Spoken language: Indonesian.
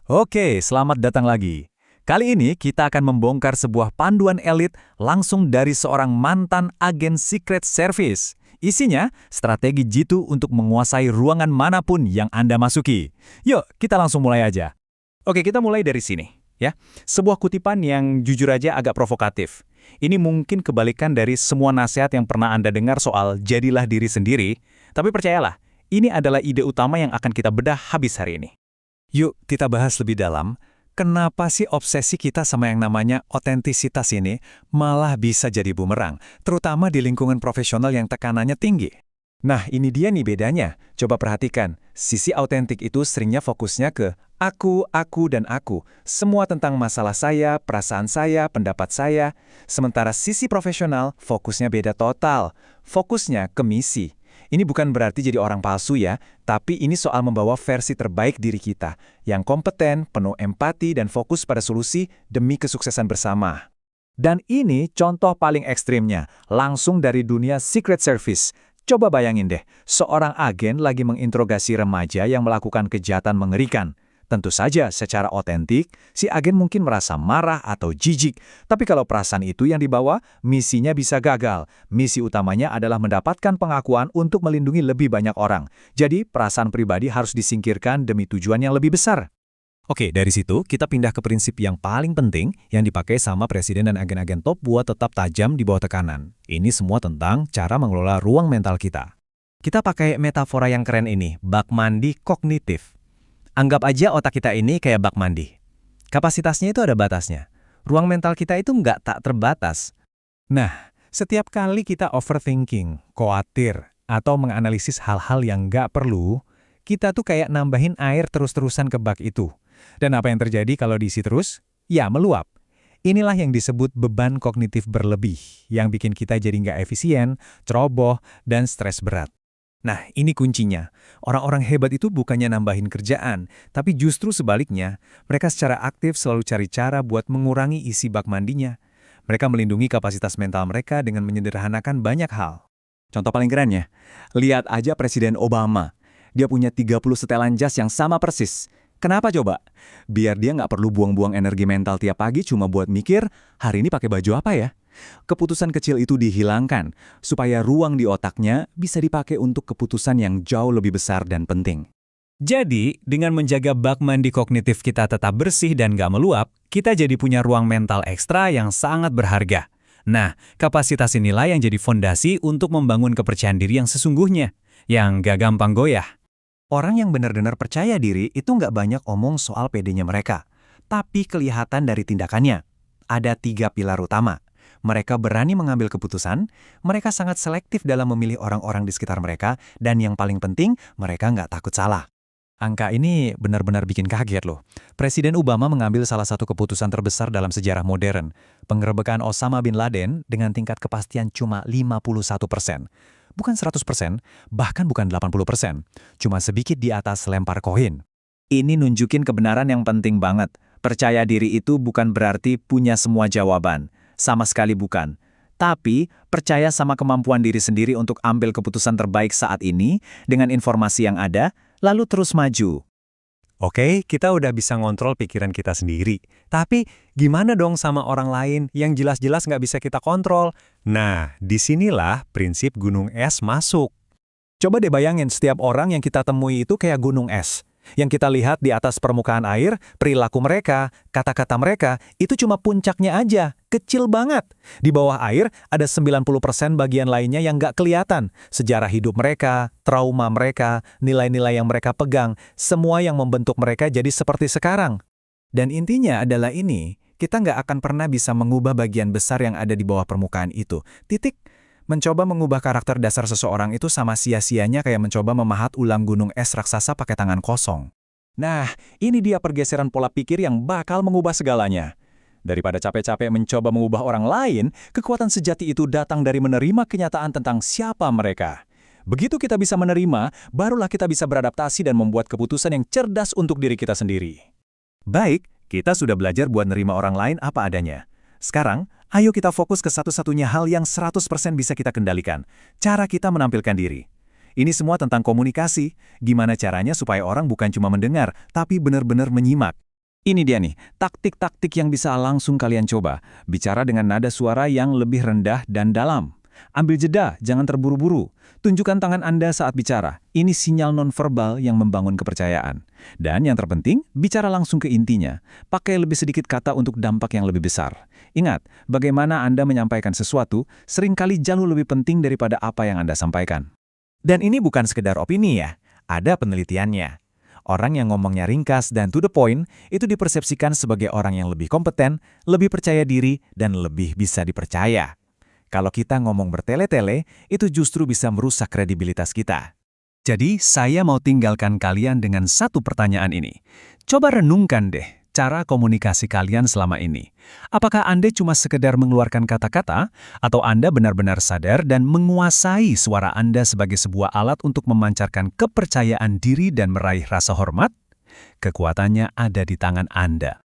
Oke, selamat datang lagi. Kali ini kita akan membongkar sebuah panduan elit langsung dari seorang mantan agen Secret Service. Isinya, strategi jitu untuk menguasai ruangan manapun yang Anda masuki. Yuk, kita langsung mulai aja. Oke, kita mulai dari sini, ya. Sebuah kutipan yang jujur aja agak provokatif. Ini mungkin kebalikan dari semua nasihat yang pernah Anda dengar soal jadilah diri sendiri, tapi percayalah, ini adalah ide utama yang akan kita bedah habis hari ini. Yuk, kita bahas lebih dalam, kenapa sih obsesi kita sama yang namanya otentisitas ini malah bisa jadi bumerang, terutama di lingkungan profesional yang tekanannya tinggi. Nah, ini dia nih bedanya. Coba perhatikan, sisi autentik itu seringnya fokusnya ke aku, dan aku. Semua tentang masalah saya, perasaan saya, pendapat saya. Sementara sisi profesional fokusnya beda total. Fokusnya ke misi. Ini bukan berarti jadi orang palsu ya, tapi ini soal membawa versi terbaik diri kita, yang kompeten, penuh empati, dan fokus pada solusi demi kesuksesan bersama. Dan ini contoh paling ekstrimnya, langsung dari dunia Secret Service. Coba bayangin deh, seorang agen lagi menginterogasi remaja yang melakukan kejahatan mengerikan. Tentu saja, secara otentik, si agen mungkin merasa marah atau jijik. Tapi kalau perasaan itu yang dibawa, misinya bisa gagal. Misi utamanya adalah mendapatkan pengakuan untuk melindungi lebih banyak orang. Jadi, perasaan pribadi harus disingkirkan demi tujuan yang lebih besar. Oke, dari situ kita pindah ke prinsip yang paling penting yang dipakai sama presiden dan agen-agen top buat tetap tajam di bawah tekanan. Ini semua tentang cara mengelola ruang mental kita. Kita pakai metafora yang keren ini, bak mandi kognitif. Anggap aja otak kita ini kayak bak mandi. Kapasitasnya itu ada batasnya. Ruang mental kita itu nggak tak terbatas. Nah, setiap kali kita overthinking, khawatir, atau menganalisis hal-hal yang nggak perlu, kita tuh kayak nambahin air terus-terusan ke bak itu. Dan apa yang terjadi kalau diisi terus? Ya, meluap. Inilah yang disebut beban kognitif berlebih, yang bikin kita jadi nggak efisien, ceroboh, dan stres berat. Nah, ini kuncinya. Orang-orang hebat itu bukannya nambahin kerjaan, tapi justru sebaliknya, mereka secara aktif selalu cari cara buat mengurangi isi bak mandinya. Mereka melindungi kapasitas mental mereka dengan menyederhanakan banyak hal. Contoh paling keren ya, lihat aja Presiden Obama. Dia punya 30 setelan jas yang sama persis. Kenapa coba? Biar dia nggak perlu buang-buang energi mental tiap pagi cuma buat mikir, hari ini pakai baju apa ya? Keputusan kecil itu dihilangkan, supaya ruang di otaknya bisa dipakai untuk keputusan yang jauh lebih besar dan penting. Jadi, dengan menjaga bak mandi kognitif kita tetap bersih dan nggak meluap, kita jadi punya ruang mental ekstra yang sangat berharga. Nah, kapasitas inilah yang jadi fondasi untuk membangun kepercayaan diri yang sesungguhnya, yang nggak gampang goyah. Orang yang benar-benar percaya diri itu nggak banyak omong soal pedenya mereka, tapi kelihatan dari tindakannya. Ada 3 pilar utama. Mereka berani mengambil keputusan, mereka sangat selektif dalam memilih orang-orang di sekitar mereka, dan yang paling penting, mereka nggak takut salah. Angka ini benar-benar bikin kaget loh. Presiden Obama mengambil salah satu keputusan terbesar dalam sejarah modern, penggerebekan Osama bin Laden dengan tingkat kepastian cuma 51%. Bukan 100%, bahkan bukan 80%. Cuma sedikit di atas lempar koin. Ini nunjukin kebenaran yang penting banget. Percaya diri itu bukan berarti punya semua jawaban. Sama sekali bukan. Tapi, percaya sama kemampuan diri sendiri untuk ambil keputusan terbaik saat ini, dengan informasi yang ada, lalu terus maju. Oke, kita udah bisa ngontrol pikiran kita sendiri. Tapi, gimana dong sama orang lain yang jelas-jelas nggak bisa kita kontrol? Nah, disinilah prinsip gunung es masuk. Coba deh bayangin setiap orang yang kita temui itu kayak gunung es. Yang kita lihat di atas permukaan air, perilaku mereka, kata-kata mereka, itu cuma puncaknya aja, kecil banget. Di bawah air, ada 90% bagian lainnya yang nggak kelihatan. Sejarah hidup mereka, trauma mereka, nilai-nilai yang mereka pegang, semua yang membentuk mereka jadi seperti sekarang. Dan intinya adalah ini, kita nggak akan pernah bisa mengubah bagian besar yang ada di bawah permukaan itu. Titik. Mencoba mengubah karakter dasar seseorang itu sama sia-sianya kayak mencoba memahat ulang gunung es raksasa pakai tangan kosong. Nah, ini dia pergeseran pola pikir yang bakal mengubah segalanya. Daripada capek-capek mencoba mengubah orang lain, kekuatan sejati itu datang dari menerima kenyataan tentang siapa mereka. Begitu kita bisa menerima, barulah kita bisa beradaptasi dan membuat keputusan yang cerdas untuk diri kita sendiri. Baik, kita sudah belajar buat nerima orang lain apa adanya. Sekarang, ayo kita fokus ke satu-satunya hal yang 100% bisa kita kendalikan, cara kita menampilkan diri. Ini semua tentang komunikasi, gimana caranya supaya orang bukan cuma mendengar, tapi benar-benar menyimak. Ini dia nih, taktik-taktik yang bisa langsung kalian coba. Bicara dengan nada suara yang lebih rendah dan dalam. Ambil jeda, jangan terburu-buru. Tunjukkan tangan Anda saat bicara. Ini sinyal nonverbal yang membangun kepercayaan. Dan yang terpenting, bicara langsung ke intinya. Pakai lebih sedikit kata untuk dampak yang lebih besar. Ingat, bagaimana Anda menyampaikan sesuatu seringkali jauh lebih penting daripada apa yang Anda sampaikan. Dan ini bukan sekedar opini ya, ada penelitiannya. Orang yang ngomongnya ringkas dan to the point itu dipersepsikan sebagai orang yang lebih kompeten, lebih percaya diri, dan lebih bisa dipercaya. Kalau kita ngomong bertele-tele, itu justru bisa merusak kredibilitas kita. Jadi, saya mau tinggalkan kalian dengan satu pertanyaan ini. Coba renungkan deh cara komunikasi kalian selama ini. Apakah Anda cuma sekedar mengeluarkan kata-kata, atau Anda benar-benar sadar dan menguasai suara Anda sebagai sebuah alat untuk memancarkan kepercayaan diri dan meraih rasa hormat? Kekuatannya ada di tangan Anda.